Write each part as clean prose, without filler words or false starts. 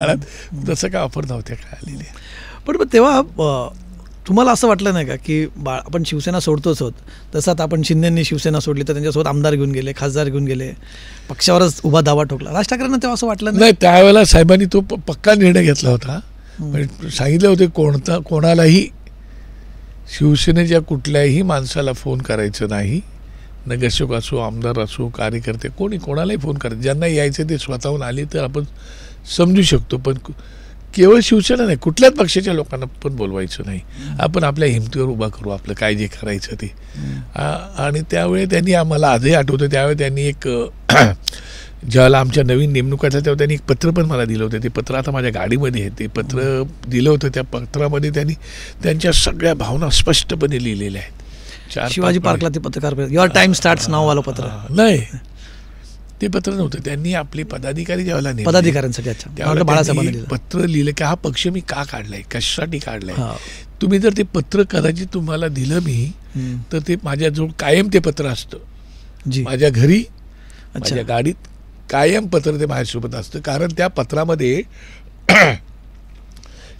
काळात तसं काय ऑफर नव्हत्या काय आलेल्या. पण तेव्हा तुम्हाला असं वाटलं नाही का की आपण शिवसेना सोडतोच आहोत, तसं आता आपण शिंदेंनी शिवसेना सोडली तर त्यांच्यासोबत आमदार घेऊन गेले, खासदार घेऊन गेले, पक्षावरच उभा दावा ठोकला. राज ठाकरेंना तेव्हा असं वाटलं नाही? त्यावेळेला साहेबांनी तो पक्का निर्णय घेतला होता. सांगितले होते कोणालाही शिवसेनेच्या कुठल्याही माणसाला फोन करायचं नाही. नगरसेवक असो, आमदार असो, कार्यकर्ते, कोणालाही फोन करायचं. ज्यांना यायचं ते स्वतःहून आले तर आपण समजू शकतो, पण केवळ शिवसेना नाही, कुठल्याच पक्षाच्या लोकांना पण बोलवायचं नाही. आपण आपल्या हिमतीवर उभा करू आपलं काय जे करायचं ते. आणि त्यावेळी त्यांनी आम्हाला आजही आठवतं, त्यावेळी त्यांनी एक ज्यावेळेला आमच्या नवीन नेमणुकाचा तेव्हा त्यांनी एक पत्र पण मला दिलं होतं. ते पत्र आता माझ्या गाडीमध्ये आहे. ते पत्र दिलं होतं. त्या पत्रामध्ये त्यांनी त्यांच्या सगळ्या भावना स्पष्टपणे लिहिलेल्या आहेत. शिवाजी पार्कला ते पत्रकार युअर टाइम स्टार्ट्स नाव वाला पत्र नाही, ते पत्र नव्हतं. त्यांनी आपले पदाधिकारी ज्यावेळेला पदाधिकाऱ्यांसाठी त्यावेळेला पत्र लिहिलं की हा पक्ष मी का काढलाय, कशासाठी काढलाय. तुम्ही जर ते पत्र कदाचित तुम्हाला दिलं मी तर ते माझ्याजवळ कायम ते पत्र असतं. माझ्या घरी, माझ्या गाडीत कायम पत्र ते माझ्यासोबत असतं. कारण त्या पत्रामध्ये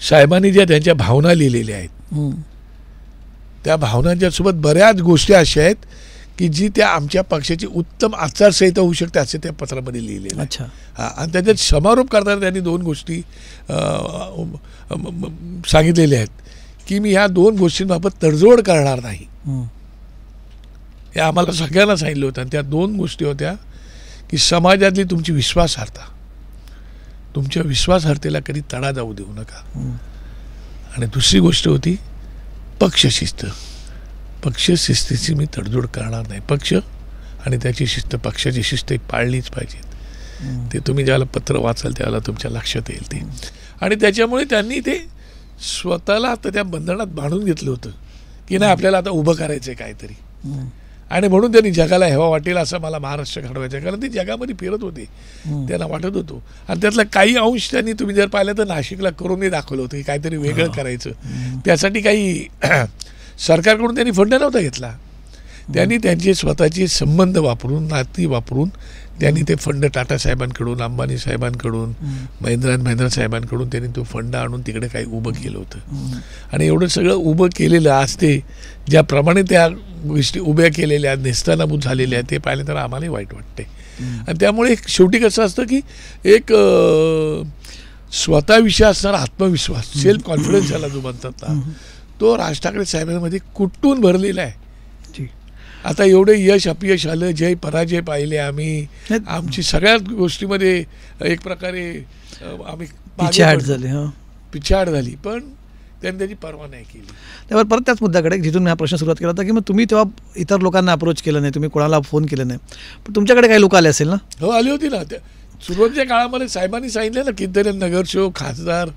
साहेबांनी ज्या त्यांच्या भावना लिहिलेल्या आहेत, त्या भावनांच्या सोबत बऱ्याच गोष्टी अशा आहेत की जी त्या आमच्या पक्षाची उत्तम आचारसंहिता होऊ शकते असे त्या पत्रामध्ये लिहिलेलं आहे. आणि त्याच्यात समारोप करताना त्यांनी दोन गोष्टी सांगितलेल्या आहेत की मी ह्या दोन गोष्टींबाबत तडजोड करणार नाही. हे आम्हाला सगळ्यांना सांगितलं होतं. आणि त्या दोन गोष्टी होत्या की समाजातली तुमची विश्वासार्हता, तुमच्या विश्वासार्हतेला कधी तडा जाऊ देऊ नका. आणि दुसरी गोष्ट होती पक्षशिस्त. पक्षशिस्तीची मी तडजोड करणार नाही. पक्ष आणि त्याची शिस्त, पक्षाची शिस्त पाळलीच पाहिजेत. ते तुम्ही ज्याला पत्र वाचाल त्यावेळेला तुमच्या लक्षात येईल ते. आणि त्याच्यामुळे त्यांनी ते स्वतःला आता त्या बंधनात बांधून घेतलं होतं की नाही आपल्याला आता उभं करायचं आहे काहीतरी. आणि म्हणून त्यांनी जगाला हेवा वाटेल असं मला महाराष्ट्र घडवायचं, कारण ते जगामध्ये फिरत होते, त्यांना वाटत होतं. आणि त्यातला काही अंश त्यांनी तुम्ही जर पाहिलं तर नाशिकला करूनही दाखवलं होतं की काहीतरी वेगळं करायचं. त्यासाठी काही सरकारकडून त्यांनी फंड नव्हता घेतला. त्यांनी त्यांचे स्वतःचे संबंध वापरून, नाती वापरून त्यांनी ते फंड टाटा साहेबांकडून, अंबानी साहेबांकडून, महिंद्रा साहेबांकडून त्यांनी तो फंड आणून तिकडे काही उभं केलं होतं. आणि एवढं सगळं उभं केलेलं आज ते ज्याप्रमाणे त्या गोष्टी उभ्या केलेल्या, नेस्तानाबूत झालेल्या ते पाहिलं तर आम्हालाही वाईट वाटते. आणि त्यामुळे शेवटी कसं असतं की एक स्वतःविषयी असणारा आत्मविश्वास, सेल्फ कॉन्फिडन्स याला जो म्हणतात ना, तो राज ठाकरे साहेबांमध्ये कुठून भरलेला आहे. आता एवढे यश अपयश आलं, जय पराजय पाहिले आम्ही, आमची सगळ्याच गोष्टीमध्ये एक प्रकारे आम्ही पिछाड झाली, पण त्यांनी त्याची पर्वा नाही केली. त्यावर परत त्याच मुद्द्याकडे जिथून हा प्रश्न सुरुवात केला होता की मग तुम्ही तेव्हा इतर लोकांना अप्रोच केलं नाही, तुम्ही कोणाला फोन केलं नाही, पण तुमच्याकडे काही लोक आले असेल ना? हो, आली होती ना. सुरुवातीच्या काळामध्ये साहेबांनी सांगितलं ना, कितीतरी नगरसेवक, खासदार,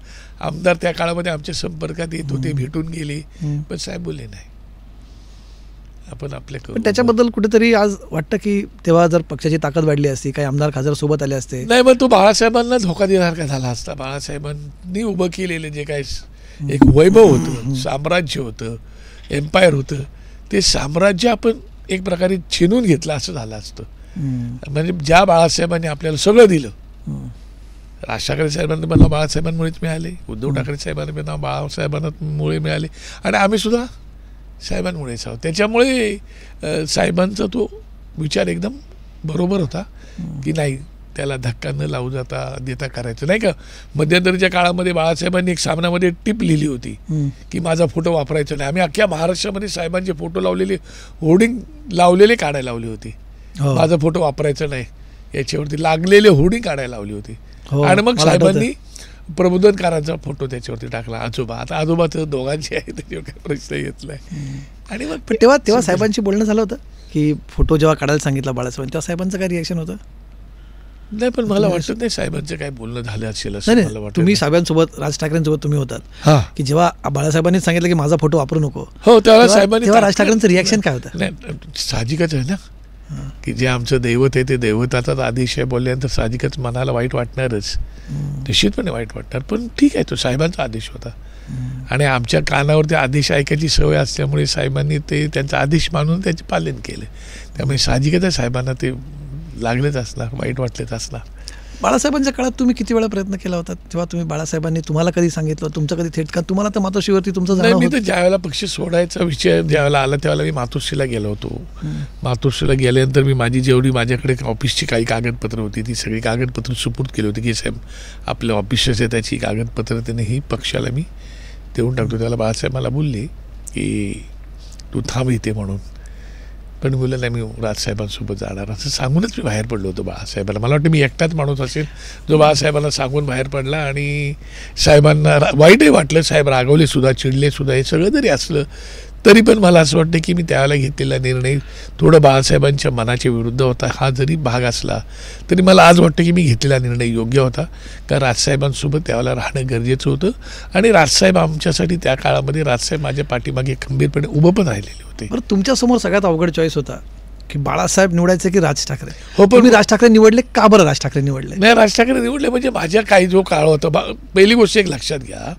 आमदार त्या काळामध्ये आमच्या संपर्कात येत होते, भेटून गेले, पण साहेब बोलले नाही आपण आपल्या. पण त्याच्याबद्दल कुठेतरी आज वाटतं की तेव्हा जर पक्षाची ताकद वाढली असती, काही आमदार खासदार सोबत आले असते. नाही, मग तो बाळासाहेबांना धोका देणार का झाला असता. बाळासाहेबांनी उभं केलेले जे काय एक वैभव होतं, साम्राज्य होतं, एम्पायर होतं, ते साम्राज्य आपण एक प्रकारे छीनून घेतलं असं झालं असतं. म्हणजे ज्या बाळासाहेबांनी आपल्याला सगळं दिलं, राज ठाकरे साहेबांना मला बाळासाहेबांमुळेच मिळाले, उद्धव ठाकरे साहेबांना मला बाळासाहेबांमुळे मिळाले, आणि आम्ही सुद्धा साहेबांमुळेच आहोत. त्याच्यामुळे साहेबांचा तो विचार एकदम बरोबर होता की नाही, त्याला धक्का न लावू देता करायचं नाही का. मध्यंतरीच्या काळामध्ये बाळासाहेबांनी एक सामन्यामध्ये टिप लिहिली होती की माझा फोटो वापरायचा नाही. आम्ही अख्ख्या महाराष्ट्रामध्ये साहेबांचे फोटो लावलेले, होर्डिंग लावलेले काढायला लावली होती. माझा फोटो वापरायचा नाही याच्यावरती लागलेले होर्डिंग काढायला लावली होती. आणि मग साहेबांनी प्रबोधनकारांचा फोटो त्याच्यावरती टाकला, आजोबा. आता आजोबाचं दोघांची आहे, त्याच्यावर काही प्रश्न येत नाही. आणि मग तेव्हा साहेबांशी बोलणं झालं होतं की फोटो जेव्हा काढायला सांगितला बाळासाहेब, तेव्हा साहेबांचं काय रिॲक्शन होतं? नाही, पण मला वाटत नाही साहेबांचं काय बोलणं झालं असेल असं मला वाटतं. तुम्ही साहेबांसोबत, राज ठाकरेंसोबत तुम्ही होतात की जेव्हा बाळासाहेबांनी सांगितलं की माझा फोटो वापरू नको, हो, तेव्हा साहेबांनी, तेव्हा राज ठाकरेंचं रिॲक्शन काय होतं? नाही, साहजिकच आहे ना की जे आमचं दैवत आहे ते दैवताचा आदेश आहे बोलल्यानंतर साहजिकच मनाला वाईट वाटणारच, निश्चितपणे वाईट वाटणार. पण ठीक आहे, तो साहेबांचा आदेश होता आणि आमच्या कानावरती आदेश ऐकायची सवय असल्यामुळे साहेबांनी ते त्यांचा आदेश मानून त्याचे पालन केलं. त्यामुळे साहजिकच आहे साहेबांना ते लागलेच असणार, वाईट वाटलेच असणार. बाळासाहेबांच्या काळात तुम्ही किती वेळा प्रयत्न केला होता, तेव्हा तुम्ही बाळासाहेबांनी तुम्हाला कधी सांगितलं, तुमचं कधी थेट का तुम्हाला तर मातोश्रीवरती तुमचं नाही, जाणं मी होतं? तर ज्यावेळेला पक्ष सोडायचा विषय ज्यावेळेला आला त्यावेळेला मी मातोश्रीला गेलो होतो. मातोश्रीला गेल्यानंतर मी माझी जेवढी माझ्याकडे ऑफिसची काही कागदपत्र होती ती सगळी कागदपत्र सुपूर्द केली होती की साहेब आपलं ऑफिसच आहे, त्याची कागदपत्र त्याने ही पक्षाला मी देऊन टाकतो. त्याला बाळासाहेब मला बोलले की तू थांब इथे म्हणून, पण बोललं नाही मी राजसाहेबांसोबत जाणार असं सांगूनच मी बाहेर पडलो होतो बाळासाहेबांना. मला वाटतं मी एकटाच माणूस असेल जो बाळासाहेबांना सांगून बाहेर पडला आणि साहेबांना वाईटही वाटलं, साहेब रागवले सुद्धा, चिडले सुद्धा, हे सगळं जरी असलं तरी पण मला असं वाटतं की मी त्यावेळेला घेतलेला निर्णय थोडं बाळासाहेबांच्या मनाच्या विरुद्ध होता. हा जरी भाग असला तरी मला आज वाटतं की मी घेतलेला निर्णय योग्य होता, कारण राजसाहेबांसोबत त्यावेळेला राहणं गरजेचं होतं आणि राजसाहेब आमच्यासाठी त्या काळामध्ये राजसाहेब माझ्या पाठीमागे खंबीरपणे उभं पण राहिलेले होते. बरं, तुमच्यासमोर सगळ्यात अवघड चॉईस होता की बाळासाहेब निवडायचे की राज ठाकरे? हो, पण तुम्ही राज ठाकरे निवडले का बरं? राज ठाकरे निवडले नाही, राज ठाकरे निवडले म्हणजे माझ्या काही जो काळ होता, पहिली गोष्ट एक लक्षात घ्या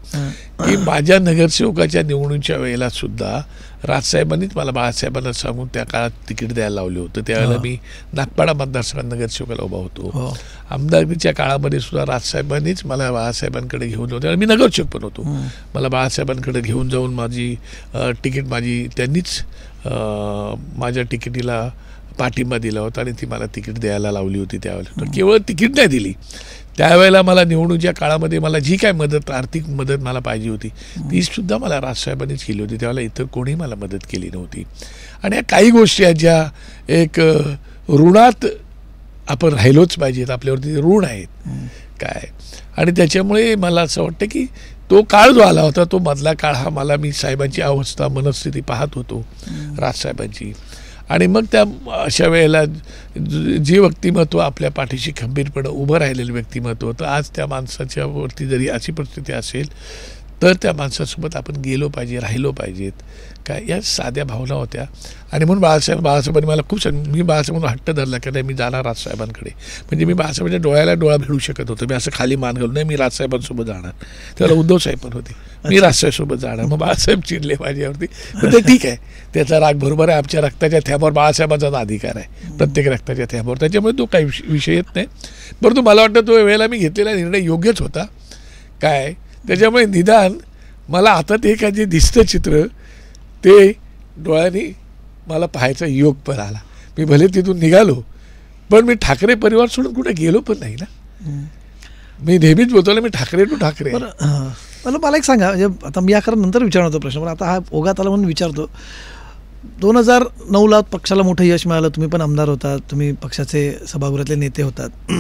की माझ्या नगरसेवकाच्या निवडणुकीच्या वेळेला सुद्धा राजसाहेबांनीच मला बाळासाहेबांना सांगून त्या काळात तिकीट द्यायला लावले होतं. त्यावेळेला मी नागपाडा मतदारसंघात नगरसेवकाला उभा होतो. आमदारकीच्या काळामध्ये सुद्धा राजसाहेबांनीच मला बाळासाहेबांकडे घेऊन होते आणि मी नगरसेवक पण होतो. मला बाळासाहेबांकडे घेऊन जाऊन माझी तिकीट त्यांनीच माझ्या तिकिटीला पाठिंबा दिला होता आणि ती मला तिकीट द्यायला लावली होती त्यावेळेला. तर केवळ तिकीट नाही दिली, त्यावेळेला मला निवडणुकीच्या काळामध्ये मला जी काय मदत, आर्थिक मदत मला पाहिजे होती ती सुद्धा मला राजसाहेबांनीच केली होती. त्यावेळेला इतर कोणीही मला मदत केली नव्हती. आणि या काही गोष्टी आहेत ज्या एक ऋणात आपण राहिलोच पाहिजेत, आपल्यावरती ऋण आहेत काय, आणि त्याच्यामुळे मला असं वाटतं की तो काळ जो आला होता तो मधला काळ हा मला, मी साहेबांची अवस्था, मनस्थिती पाहत होतो राजसाहेबांची, आणि मग त्या अशा वेळेला जे व्यक्तिमत्व आपल्या पाठीशी खंबीरपणे उभं राहिलेलं व्यक्तिमत्व होतं, आज त्या माणसाच्या वरती जरी अशी परिस्थिती असेल तर त्या माणसासोबत आपण गेलो पाहिजे, राहिलो पाहिजेत काय, या साध्या भावना होत्या. आणि म्हणून बाळासाहेबांनी मला खूप मी बाळासाहेबांना हट्ट धरला की नाही मी जाणार राजसाहेबांकडे. म्हणजे मी बाळासाहेबांच्या डोळ्याला डोळा भिडू शकत होतो, मी असं खाली मान घालून नाही मी राजसाहेबांसोबत जाणार. त्याला उद्धव साहेब पण होते, मी राजसाहेबसोबत जाणार. मग बाळासाहेब चिडले माझ्यावरती, पण ते ठीक आहे, त्याचा राग बरोबर आहे. आमच्या रक्ताच्या थेंबावर बाळासाहेबांचा अधिकार आहे, प्रत्येक रक्ताच्या थेंबावर, त्याच्यामुळे तो काही विषय येत नाही. परंतु मला वाटतं तो वेळेला मी घेतलेला निर्णय योग्यच होता काय. त्याच्यामुळे निदान मला आता ते काय जे दिसतं चित्र ते डोळ्यांनी मला पाहायचा योग पण आला. मी भले तिथून निघालो पण मी ठाकरे परिवार सोडून कुठे गेलो पण नाही ना. मी नेहमीच बोलतो ना मी ठाकरे टू ठाकरे. मला एक सांगा, म्हणजे आता मी याकडे नंतर विचारणार होतो प्रश्न, पण आता हा ओघात आला म्हणून विचारतो. 2009ला पक्षाला मोठं यश मिळालं, तुम्ही पण आमदार होता, तुम्ही पक्षाचे सभागृहातले नेते होतात.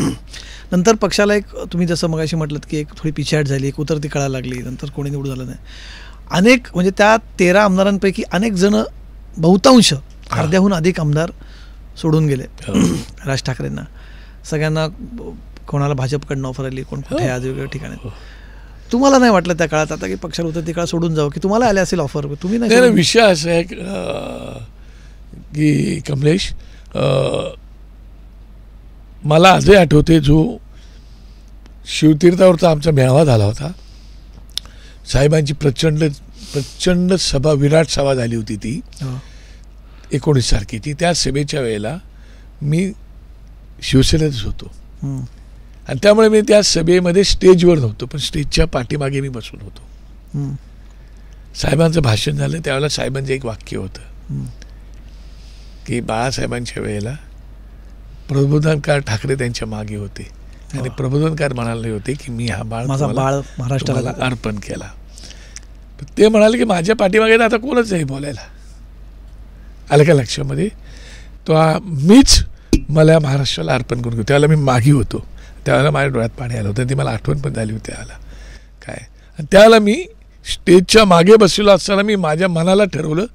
नंतर पक्षाला एक, तुम्ही जसं मगाशी म्हटलं की एक थोडी पिछाड झाली, एक उतरती कळा लागली, नंतर कोणी निवडून झालं नाही. अनेक, म्हणजे त्या 13 आमदारांपैकी अनेक जण, बहुतांश अर्ध्याहून अधिक आमदार सोडून गेले राज ठाकरेंना. सगळ्यांना, कोणाला भाजपकडनं ऑफर आली, कोण कुठे आज वेगवेगळ्या ठिकाणी. तुम्हाला नाही वाटलं त्या काळात आता की पक्षाला उतरती काळ सोडून जावं, की तुम्हाला आले असेल ऑफर, तुम्ही नाही? विषय असा आहे की कमलेश, मला आजही आठवते जो शिवतीर्थावरचा आमचा मेळावा झाला होता, साहेबांची प्रचंड सभा, विराट सभा झाली होती ती 19 तारखेची. त्या सभेच्या वेळेला मी शिवसेनेतच होतो आणि त्यामुळे मी त्या सभेमध्ये स्टेजवर नव्हतो, पण स्टेजच्या पाठीमागे मी बसून होतो. साहेबांचं भाषण झालं त्यावेळेला साहेबांचं एक वाक्य होतं की बाळासाहेबांच्या वेळेला प्रबोधनकार ठाकरे त्यांच्या मागे होते आणि प्रबोधनकार म्हणाले होते की मी हा बाळ महाराष्ट्राला अर्पण केला. ते म्हणाले की माझ्या पाठीमागे आता कोणच नाही बोलायला. आलं का लक्षामध्ये? तो मीच मला महाराष्ट्राला अर्पण करून घेऊ. त्यावेळेला मी मागी होतो, त्यावेळेला माझ्या डोळ्यात पाणी आलं होतं, ती मला आठवण पण झाली होती त्यावेळेला काय. आणि त्यावेळेला मी स्टेजच्या मागे बसलेलो असताना मी माझ्या मनाला ठरवलं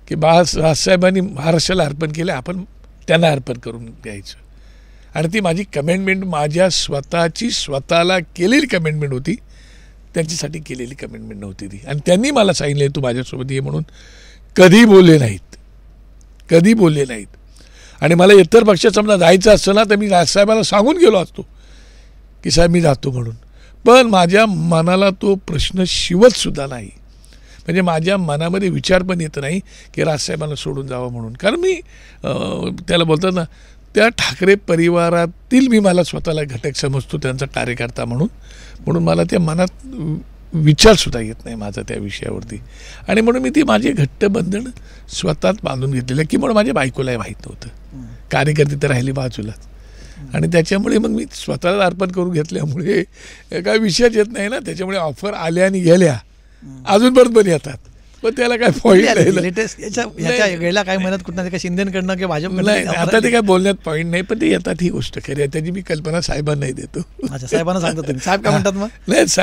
की राजसाहेबांनी महाराष्ट्राला अर्पण केलं, आपण त्यांना अर्पण करून द्यायचं. आणि ती माझी कमेंटमेंट माझ्या स्वतःला केलेली कमेंटमेंट होती, त्यांच्यासाठी केलेली कमेंटमेंट नव्हती ती. आणि त्यांनी मला सांगितले तू माझ्यासोबत ये म्हणून. कधी बोलले नाहीत. आणि मला इतर पक्षात समजा जायचं असतं ना तर मी राजसाहेबांना सांगून गेलो असतो की साहेब मी जातो म्हणून, पण माझ्या मनाला तो प्रश्न शिवत सुद्धा नाही. म्हणजे माझ्या मनामध्ये विचार पण येत नाही की राजसाहेबांना सोडून जावं म्हणून. कारण मी त्याला बोलतात ना, त्या ठाकरे परिवारातील मी मला स्वतःला घटक समजतो, त्यांचा कार्यकर्ता म्हणून मला त्या मनात विचारसुद्धा येत नाही माझा त्या विषयावरती. आणि म्हणून मी ती माझी घट्ट बंधन स्वतःच बांधून घेतलेलं की म्हणून माझ्या बायकोलाही माहीत नव्हतं, कार्यकर्ते तर राहिली बाजूलाच. आणि त्याच्यामुळे मग मी स्वतःला अर्पण करून घेतल्यामुळे काय विषयच येत नाही ना. त्याच्यामुळे ऑफर आल्या आणि गेल्या अजून पण येतात, पण त्याला काय पॉईंट नाही. लेटेस्ट याच्या वेळेला काय म्हणत कुठं का शिंदेकडनं किंवा नाही, आता ते काय बोलण्यात पॉईंट नाही, पण ते येतात. ही गोष्ट खरी आहे, त्याची मी कल्पना साहेबांनाही देतो. अच्छा, साहेबांना सांगतो तुम्ही. साहेब काय म्हणतात मग? नाही साहेब